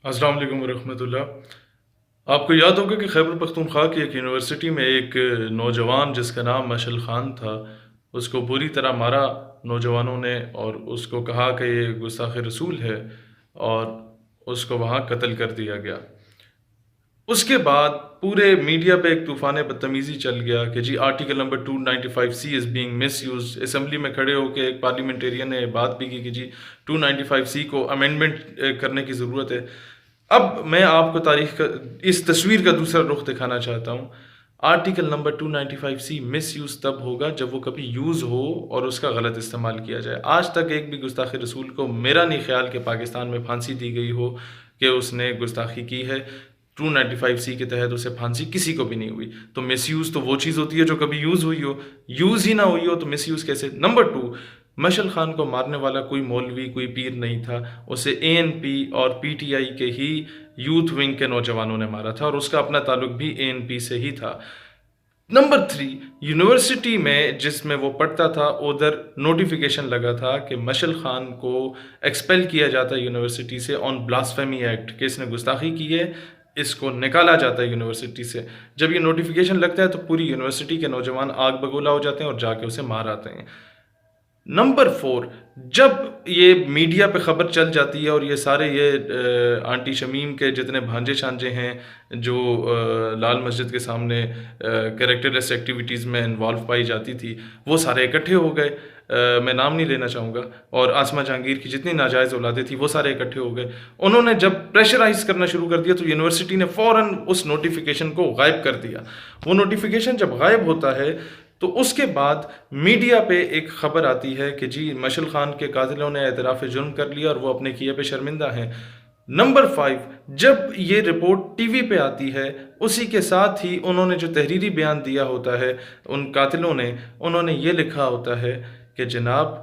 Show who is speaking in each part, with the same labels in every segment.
Speaker 1: السلام علیکم ورحمۃ اللہ۔ آپ کو یاد ہوگا کہ خیبر پختونخوا کی ایک یونیورسٹی میں ایک نوجوان جس کا نام مشل خان تھا، اس کو بری طرح مارا نوجوانوں نے، اور اس کو کہا کہ یہ گستاخ رسول ہے، اور اس کو وہاں قتل کر دیا گیا۔ اس کے بعد پورے میڈیا پہ ایک طوفان بدتمیزی چل گیا کہ جی article number 295C is being misuse. Assembly میں کھڑے ہو کے ایک پارلیمنٹیرین نے بات بھی کی کہ جی 295C کو امینڈمنٹ کرنے کی ضرورت ہے۔ اب میں آپ کو تاریخ کا اس تصویر کا دوسرا رخ دکھانا چاہتا ہوں۔ آرٹیکل نمبر 295C مس یوز تب ہوگا جب وہ کبھی یوز ہو اور اس کا غلط استعمال کیا جائے۔ آج تک ایک بھی گستاخ رسول کو میرا نہیں خیال کہ پاکستان میں پھانسی دی گئی ہو کہ اس نے گستاخی کی ہے۔ 295C کے تحت اسے پھانسی کسی کو بھی نہیں ہوئی۔ تو مس یوز تو وہ چیز ہوتی ہے جو کبھی یوز ہوئی ہو، یوز ہی نہ ہوئی ہو تو مس یوز کیسے؟ نمبر 2، مشل خان کو مارنے والا کوئی مولوی، کوئی پیر نہیں تھا، اسے ANP اور PTI کے ہی یوتھ ونگ کے نوجوانوں نے مارا تھا، اور اس کا اپنا تعلق بھی ANP سے ہی تھا۔ نمبر 3، یونیورسٹی میں جس میں وہ پڑھتا تھا ادھر نوٹیفیکیشن لگا تھا کہ مشل خان کو ایکسپیل کیا جاتا ہے یونیورسٹی سے آن بلاسفیمی ایکٹ، کہ اس نے گستاخی کی ہے، اس کو نکالا جاتا ہے یونیورسٹی سے۔ جب یہ نوٹیفیکیشن لگتا ہے تو پوری یونیورسٹی کے نوجوان آگ بگولا ہو جاتے ہیں اور جا کے اسے مار آتے ہیں۔ نمبر 4، جب یہ میڈیا پہ خبر چل جاتی ہے اور یہ سارے یہ آنٹی شمیم کے جتنے بھانجے شانجے ہیں جو لال مسجد کے سامنے کریکٹرلیس ایکٹیویٹیز میں انوالو پائی جاتی تھی، وہ سارے اکٹھے ہو گئے۔ میں نام نہیں لینا چاہوں گا، اور آسمہ جہانگیر کی جتنی ناجائز اولادیں تھیں وہ سارے اکٹھے ہو گئے۔ انہوں نے جب پریشرائز کرنا شروع کر دیا تو یونیورسٹی نے فوراً اس نوٹیفیکیشن کو غائب کر دیا۔ وہ نوٹیفیکیشن جب غائب ہوتا ہے تو اس کے بعد میڈیا پہ ایک خبر آتی ہے کہ جی مشل خان کے قاتلوں نے اعتراف جرم کر لیا اور وہ اپنے کیے پہ شرمندہ ہیں۔ نمبر 5، جب یہ رپورٹ ٹی وی پہ آتی ہے اسی کے ساتھ ہی انہوں نے جو تحریری بیان دیا ہوتا ہے ان قاتلوں نے، انہوں نے یہ لکھا ہوتا ہے کہ جناب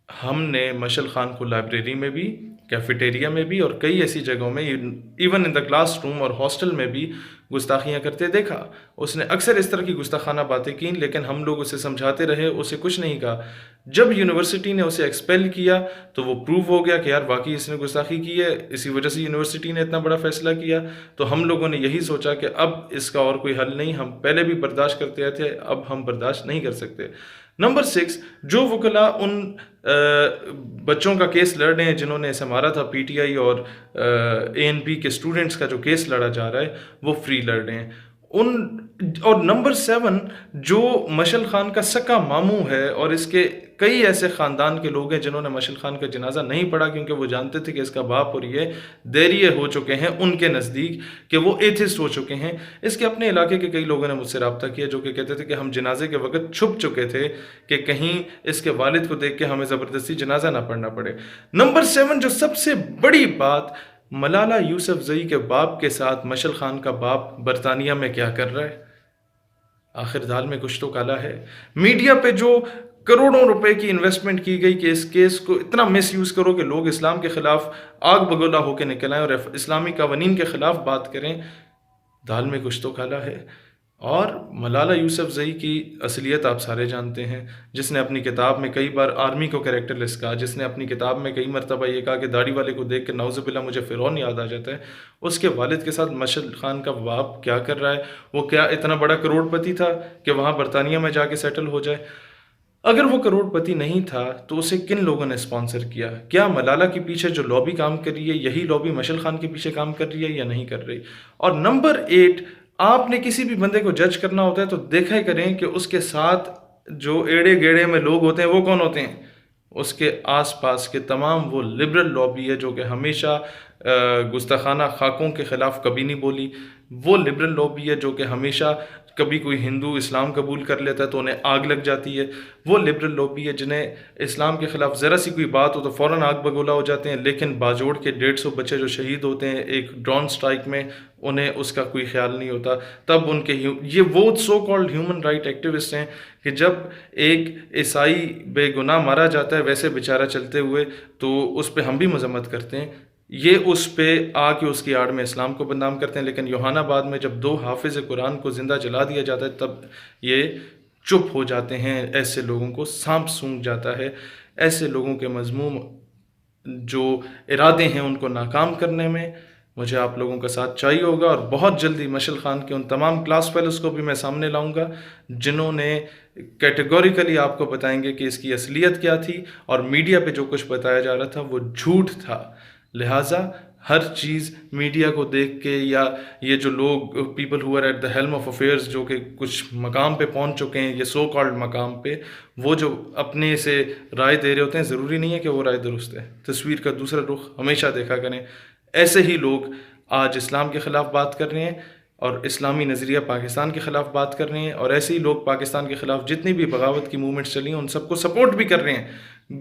Speaker 1: ہم نے مشل خان کو لائبریری میں بھی، کیفیٹیریا میں بھی، اور کئی ایسی جگہوں میں، even in the class room اور ہاسٹل میں بھی گستاخیاں کرتے دیکھا۔ اس نے اکثر اس طرح کی گستاخانہ باتیں کیں، لیکن ہم لوگ اسے سمجھاتے رہے، اسے کچھ نہیں کہا۔ جب یونیورسٹی نے اسے ایکسپیل کیا تو وہ پروو ہو گیا کہ یار واقعی اس نے گستاخی کی ہے، اسی وجہ سے یونیورسٹی نے اتنا بڑا فیصلہ کیا۔ تو ہم لوگوں نے یہی سوچا کہ اب اس کا اور کوئی حل نہیں، ہم پہلے بھی برداشت کرتے آئے تھے، اب ہم برداشت نہیں کر سکتے۔ نمبر 6، جو وکلاء ان بچوں کا کیس لڑ رہے ہیں جنہوں نے اسے مارا تھا، PTI اور ANP کے اسٹوڈنٹس کا جو کیس لڑا جا رہا ہے، وہ فری لڑ رہے ہیں اور نمبر 7، جو مشل خان کا سکا ماموں ہے، اور اس کے کئی ایسے خاندان کے لوگ ہیں جنہوں نے مشل خان کا جنازہ نہیں پڑھا کیونکہ وہ جانتے تھے کہ اس کا باپ اور یہ دیریے ہو چکے ہیں ان کے نزدیک، کہ وہ ایتھسٹ ہو چکے ہیں۔ اس کے اپنے علاقے کے کئی لوگوں نے مجھ سے رابطہ کیا جو کہ کہتے تھے کہ ہم جنازے کے وقت چھپ چکے تھے کہ کہیں اس کے والد کو دیکھ کے ہمیں زبردستی جنازہ نہ پڑھنا پڑے۔ نمبر 7، جو سب سے بڑی بات، ملالہ یوسف زئی کے باپ کے ساتھ مشل خان کا باپ برطانیہ میں کیا کر رہا ہے؟ آخر دال میں کچھ تو کالا ہے۔ میڈیا پہ جو کروڑوں روپے کی انویسٹمنٹ کی گئی کہ اس کیس کو اتنا مس یوز کرو کہ لوگ اسلام کے خلاف آگ بگولا ہو کے نکل آئیں اور اسلامی قوانین کے خلاف بات کریں، دال میں کچھ تو کالا ہے۔ اور ملالہ یوسف زئی کی اصلیت آپ سارے جانتے ہیں، جس نے اپنی کتاب میں کئی بار آرمی کو کریکٹر لیس کہا، جس نے اپنی کتاب میں کئی مرتبہ یہ کہا کہ داڑھی والے کو دیکھ کے نعوذ باللہ مجھے فرعون یاد آ جاتا ہے۔ اس کے والد کے ساتھ مشل خان کا باپ کیا کر رہا ہے؟ وہ کیا اتنا بڑا کروڑ پتی تھا کہ وہاں برطانیہ میں جا کے سیٹل ہو جائے؟ اگر وہ کروڑ پتی نہیں تھا تو اسے کن لوگوں نے اسپانسر کیا؟ کیا ملالہ کے پیچھے جو لابی کام کر رہی ہے یہی لابی مشل خان کے پیچھے کام کر رہی ہے یا نہیں کر رہی؟ اور نمبر 8، آپ نے کسی بھی بندے کو جج کرنا ہوتا ہے تو دیکھا ہی کریں کہ اس کے ساتھ جو ایڑے گیڑے میں لوگ ہوتے ہیں وہ کون ہوتے ہیں۔ اس کے آس پاس کے تمام وہ لبرل لابی ہے جو کہ ہمیشہ گستاخانہ خاکوں کے خلاف کبھی نہیں بولی، وہ لبرل لابی ہے جو کہ ہمیشہ کبھی کوئی ہندو اسلام قبول کر لیتا ہے تو انہیں آگ لگ جاتی ہے، وہ لبرل لابی ہے جنہیں اسلام کے خلاف ذرا سی کوئی بات ہو تو فوراً آگ بگولا ہو جاتے ہیں، لیکن باجوڑ کے 150 بچے جو شہید ہوتے ہیں ایک ڈرون سٹرائک میں انہیں اس کا کوئی خیال نہیں ہوتا۔ تب ان کے یہ وہ so called human right activist ہیں کہ جب ایک عیسائی بے گناہ مارا جاتا ہے ویسے بیچارہ چلتے ہوئے تو اس پہ ہم بھی مذمت کرتے ہیں، یہ اس پہ آ کے اس کی آڑ میں اسلام کو بدنام کرتے ہیں۔ لیکن یوحنا آباد میں جب 2 حافظ قرآن کو زندہ جلا دیا جاتا ہے تب یہ چپ ہو جاتے ہیں، ایسے لوگوں کو سانپ سونگھ جاتا ہے، ایسے لوگوں کے مذموم جو ارادے ہیں ان کو ناکام کرنے میں مجھے آپ لوگوں کا ساتھ چاہیے ہوگا، اور بہت جلدی مشعل خان کے ان تمام کلاس فیلوز کو بھی میں سامنے لاؤں گا جنہوں نے کیٹیگوریکلی آپ کو بتائیں گے کہ اس کی اصلیت کیا تھی، اور میڈیا پہ جو کچھ بتایا جا رہا تھا وہ جھوٹ تھا۔ لہٰذا ہر چیز میڈیا کو دیکھ کے، یا یہ جو لوگ people who are at the helm of affairs, جو کہ کچھ مقام پہ پہنچ چکے ہیں، یہ سو کالڈ مقام پہ، وہ جو اپنے سے رائے دے رہے ہوتے ہیں، ضروری نہیں ہے کہ وہ رائے درست ہے۔ تصویر کا دوسرا رخ ہمیشہ دیکھا کریں۔ ایسے ہی لوگ آج اسلام کے خلاف بات کر رہے ہیں اور اسلامی نظریہ پاکستان کے خلاف بات کر رہے ہیں، اور ایسے ہی لوگ پاکستان کے خلاف جتنی بھی بغاوت کی موومنٹس چلی ہیں ان سب کو سپورٹ بھی کر رہے ہیں۔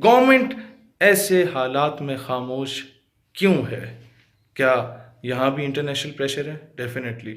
Speaker 1: گورنمنٹ ایسے حالات میں خاموش کیوں ہے؟ کیا یہاں بھی انٹرنیشنل پریشر ہے؟ ڈیفینیٹلی۔